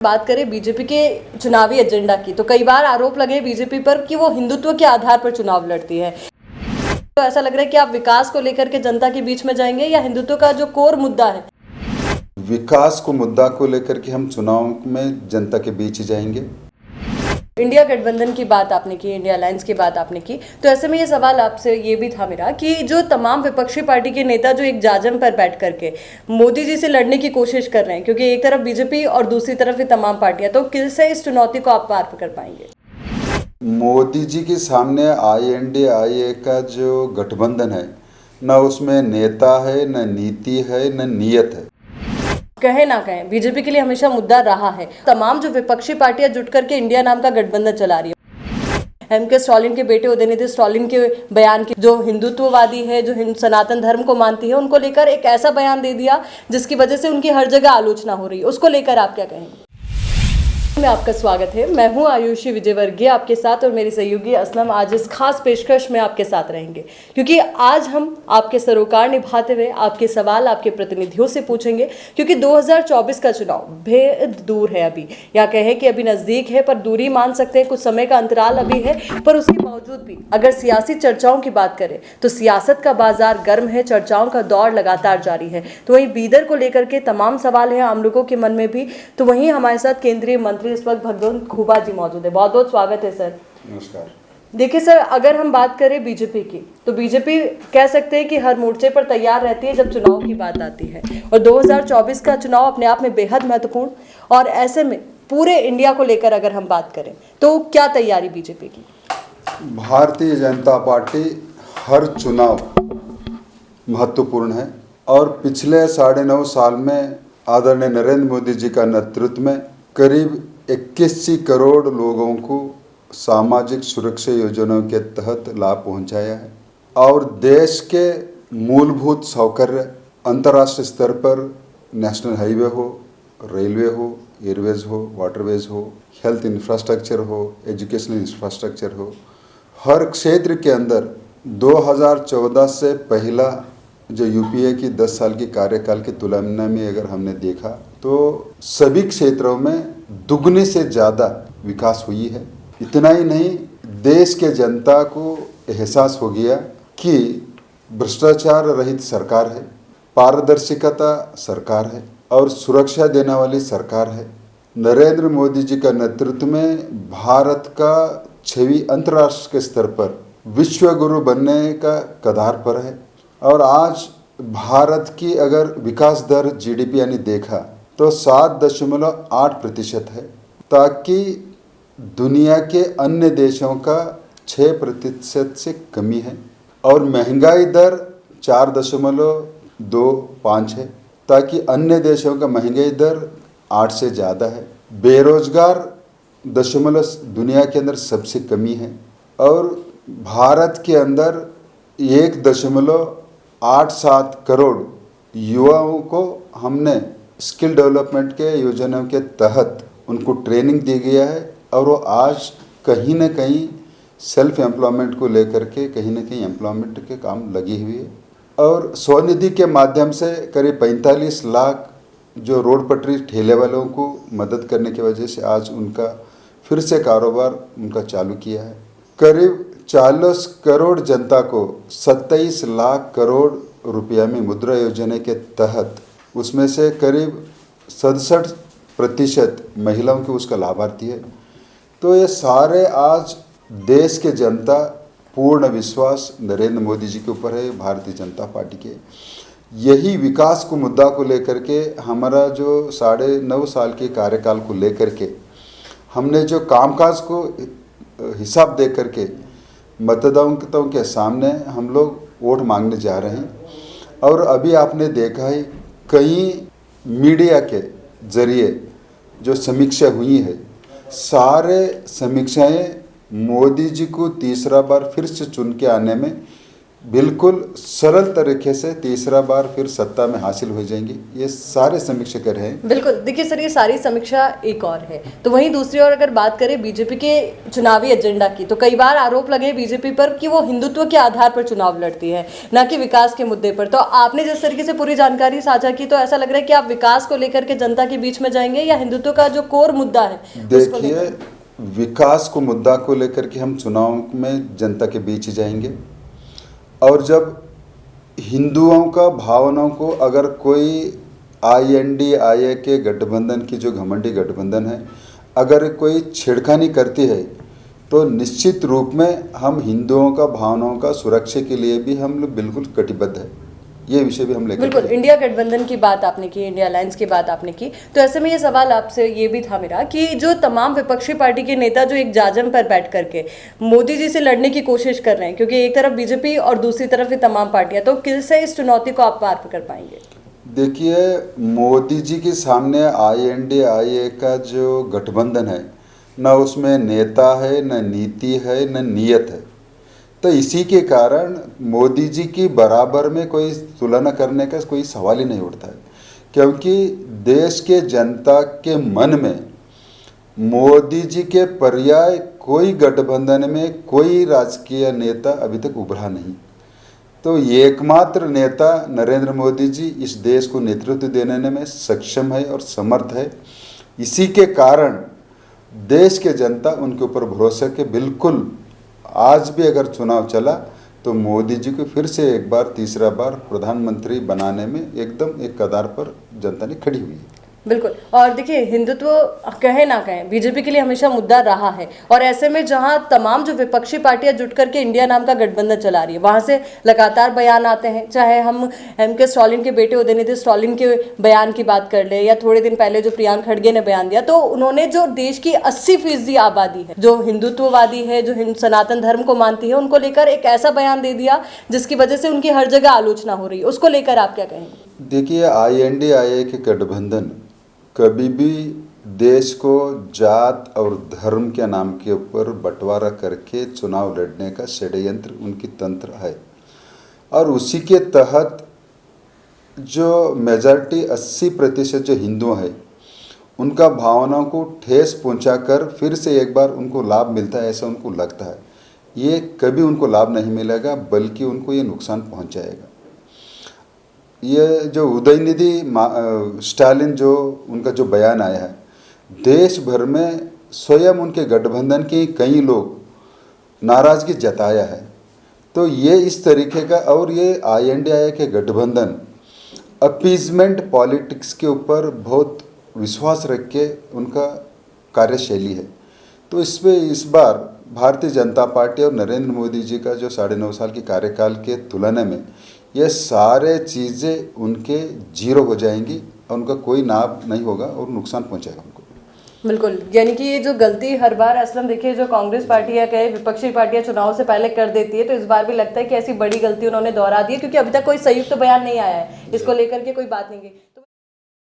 बात करें बीजेपी के चुनावी एजेंडा की, तो कई बार आरोप लगे बीजेपी पर कि वो हिंदुत्व के आधार पर चुनाव लड़ती है। तो ऐसा लग रहा है कि आप विकास को लेकर के जनता के बीच में जाएंगे या हिंदुत्व का जो कोर मुद्दा है, विकास को मुद्दा को लेकर के हम चुनाव में जनता के बीच ही जाएंगे। इंडिया गठबंधन की बात आपने की, इंडिया अलायंस की बात आपने की, तो ऐसे में ये सवाल आपसे ये भी था मेरा कि जो तमाम विपक्षी पार्टी के नेता जो एक जाजम पर बैठ करके मोदी जी से लड़ने की कोशिश कर रहे हैं, क्योंकि एक तरफ बीजेपी और दूसरी तरफ ये तमाम पार्टियां, तो किससे इस चुनौती को आप पार कर पाएंगे? मोदी जी के सामने INDIA का जो गठबंधन है, न उसमें नेता है, न नीति है, न नीयत है। कहे ना कहें, बीजेपी के लिए हमेशा मुद्दा रहा है। तमाम जो विपक्षी पार्टियां जुट करके इंडिया नाम का गठबंधन चला रही है। MK स्टालिन के बेटे उदयनिधि स्टालिन के बयान की, जो हिंदुत्ववादी है, जो सनातन धर्म को मानती है, उनको लेकर एक ऐसा बयान दे दिया जिसकी वजह से उनकी हर जगह आलोचना हो रही है। उसको लेकर आप क्या कहेंगे? में आपका स्वागत है। मैं हूं आयुषी विजयवर्गीय आपके साथ, और मेरी सहयोगी असलम आज इस खास पेशकश में आपके साथ रहेंगे, क्योंकि आज हम आपके सरोकार निभाते हुए आपके सवाल आपके प्रतिनिधियों से पूछेंगे, क्योंकि 2024 का चुनाव बेहद दूर है। अभी या कहें कि अभी नज़दीक है, पर दूरी मान सकते हैं, कुछ समय का अंतराल अभी है। पर उसके बावजूद भी अगर सियासी चर्चाओं की बात करें तो सियासत का बाजार गर्म है, चर्चाओं का दौर लगातार जारी है। तो वहीं बीदर को लेकर के तमाम सवाल हैं आम लोगों के मन में भी। तो वहीं हमारे साथ केंद्रीय मंत्री इस वक्त भगवंत खुबा जी मौजूद है। बहुत बहुत स्वागत है सर। नमस्कार। देखिए सर, अगर हम बात करें बीजेपी की, तो बीजेपी कह सकते हैं कि हर मोर्चे पर तैयार रहती है जब चुनाव की बात आती है, और 2024 का चुनाव अपने आप में बेहद महत्वपूर्ण, और ऐसे में पूरे इंडिया को लेकर अगर हम बात करें तो क्या तैयारी बीजेपी की? भारतीय जनता पार्टी हर चुनाव महत्वपूर्ण है, और पिछले 9.5 साल में आदरणीय नरेंद्र मोदी जी का नेतृत्व में करीब 21 करोड़ लोगों को सामाजिक सुरक्षा योजनाओं के तहत लाभ पहुंचाया है, और देश के मूलभूत सौकर्य अंतर्राष्ट्रीय स्तर पर नेशनल हाईवे हो, रेलवे हो, एयरवेज हो, वाटरवेज हो, हेल्थ इंफ्रास्ट्रक्चर हो, एजुकेशनल इंफ्रास्ट्रक्चर हो, हर क्षेत्र के अंदर 2014 से पहला जो UPA की 10 साल की कार्यकाल की तुलना में अगर हमने देखा तो सभी क्षेत्रों में दुगने से ज़्यादा विकास हुई है। इतना ही नहीं, देश के जनता को एहसास हो गया कि भ्रष्टाचार रहित सरकार है, पारदर्शिता सरकार है, और सुरक्षा देने वाली सरकार है। नरेंद्र मोदी जी का नेतृत्व में भारत का छवि अंतर्राष्ट्रीय के स्तर पर विश्व गुरु बनने का कगार पर है। और आज भारत की अगर विकास दर GDP यानी देखा तो 7.8% है, ताकि दुनिया के अन्य देशों का 6% से कमी है, और महंगाई दर 4.25 है, ताकि अन्य देशों का महंगाई दर 8 से ज़्यादा है। बेरोजगार दशमलव दुनिया के अंदर सबसे कमी है, और भारत के अंदर 1.87 करोड़ युवाओं को हमने स्किल डेवलपमेंट के योजनाओं के तहत उनको ट्रेनिंग दी गया है, और वो आज कहीं न कहीं सेल्फ एम्प्लॉयमेंट को लेकर के कहीं न कहीं एम्प्लॉयमेंट के काम लगी हुई है। और स्वनिधि के माध्यम से करीब 45 लाख जो रोड पटरी ठेले वालों को मदद करने की वजह से आज उनका फिर से कारोबार उनका चालू किया है। करीब 40 करोड़ जनता को 27 लाख करोड़ रुपया में मुद्रा योजना के तहत, उसमें से करीब 67% महिलाओं की उसका लाभार्थी है। तो ये सारे आज देश के जनता पूर्ण विश्वास नरेंद्र मोदी जी के ऊपर है, भारतीय जनता पार्टी के। यही विकास को मुद्दा को लेकर के हमारा जो 9.5 साल के कार्यकाल को लेकर के हमने जो कामकाज को हिसाब दे करके मतदाताओं के सामने हम लोग वोट मांगने जा रहे हैं। और अभी आपने देखा है कई मीडिया के जरिए जो समीक्षा हुई है, सारे समीक्षाएं मोदी जी को तीसरा बार फिर से चुन के आने में बिल्कुल सरल तरीके से तीसरा बार फिर सत्ता में हासिल हो जाएंगी, ये सारे समीक्षक कह रहे हैं। बिल्कुल, देखिए सर, ये सारी समीक्षा एक और है, तो वहीं दूसरी ओर अगर बात करें बीजेपी के चुनावी एजेंडा की, तो कई बार आरोप लगे बीजेपी पर कि वो हिंदुत्व के आधार पर चुनाव लड़ती है, ना कि विकास के मुद्दे पर। तो आपने जिस तरीके से पूरी जानकारी साझा की, तो ऐसा लग रहा है कि आप विकास को लेकर के जनता के बीच में जाएंगे या हिंदुत्व का जो कोर मुद्दा है। देखिए, विकास को मुद्दा को लेकर के हम चुनाव में जनता के बीच ही जाएंगे, और जब हिंदुओं का भावनाओं को अगर कोई INDIA के गठबंधन की जो घमंडी गठबंधन है, अगर कोई छेड़खानी करती है, तो निश्चित रूप में हम हिंदुओं का भावनाओं का सुरक्षा के लिए भी हम लोग बिल्कुल कटिबद्ध है। ये विषय भी हम लेकर बिल्कुल, इंडिया गठबंधन की बात आपने की, इंडिया अलायंस की बात आपने की, तो ऐसे में ये सवाल आपसे ये भी था मेरा कि जो तमाम विपक्षी पार्टी के नेता जो एक जाजम पर बैठ करके मोदी जी से लड़ने की कोशिश कर रहे हैं, क्योंकि एक तरफ बीजेपी और दूसरी तरफ ये तमाम पार्टियां, तो किससे इस चुनौती को आप पार कर पाएंगे? देखिए, मोदी जी के सामने INDIA का जो गठबंधन है, न उसमें नेता है, न नीति है, न नीयत है। तो इसी के कारण मोदी जी की बराबर में कोई तुलना करने का कोई सवाल ही नहीं उठता है, क्योंकि देश के जनता के मन में मोदी जी के पर्याय कोई गठबंधन में कोई राजकीय नेता अभी तक उभरा नहीं। तो एकमात्र नेता नरेंद्र मोदी जी इस देश को नेतृत्व देने में सक्षम है और समर्थ है। इसी के कारण देश के जनता उनके ऊपर भरोसा के बिल्कुल आज भी अगर चुनाव चला तो मोदी जी को फिर से एक बार तीसरा बार प्रधानमंत्री बनाने में एकदम एक कगार पर जनता ने खड़ी हुई है। बिल्कुल, और देखिए हिंदुत्व कहे ना कहें बीजेपी के लिए हमेशा मुद्दा रहा है, और ऐसे में जहां तमाम जो विपक्षी पार्टियां जुट करके इंडिया नाम का गठबंधन चला रही है, वहां से लगातार बयान आते हैं। चाहे हम MK स्टालिन के बेटे उदयनिधि स्टालिन के बयान की बात कर ले, या थोड़े दिन पहले जो प्रियांक खड़गे ने बयान दिया, तो उन्होंने जो देश की 80% आबादी है जो हिंदुत्ववादी है, जो सनातन धर्म को मानती है, उनको लेकर एक ऐसा बयान दे दिया जिसकी वजह से उनकी हर जगह आलोचना हो रही है। उसको लेकर आप क्या कहेंगे? देखिए, INDIA के गठबंधन कभी भी देश को जात और धर्म के नाम के ऊपर बंटवारा करके चुनाव लड़ने का षड्यंत्र उनकी तंत्र है, और उसी के तहत जो मेजॉरिटी 80% जो हिंदू हैं उनका भावनाओं को ठेस पहुंचाकर फिर से एक बार उनको लाभ मिलता है, ऐसा उनको लगता है। ये कभी उनको लाभ नहीं मिलेगा, बल्कि उनको ये नुकसान पहुंचाएगा। ये जो उदयनिधि स्टालिन जो उनका जो बयान आया है, देश भर में स्वयं उनके गठबंधन के कई लोग नाराज़गी जताया है। तो ये इस तरीके का, और ये INDIA के गठबंधन अपीजमेंट पॉलिटिक्स के ऊपर बहुत विश्वास रख के उनका कार्यशैली है। तो इसमें इस बार भारतीय जनता पार्टी और नरेंद्र मोदी जी का जो 9.5 साल की कार्यकाल के तुलना में ये सारे चीज़ें उनके जीरो हो जाएंगी, और उनका कोई लाभ नहीं होगा और नुकसान पहुंचेगा उनको। बिल्कुल, यानी कि ये जो गलती हर बार असलम देखिए जो कांग्रेस पार्टी या कहे विपक्षी पार्टियां चुनाव से पहले कर देती है, तो इस बार भी लगता है कि ऐसी बड़ी गलती उन्होंने दोहरा दी है, क्योंकि अभी तक कोई संयुक्त बयान नहीं आया है, इसको लेकर के कोई बात नहीं की।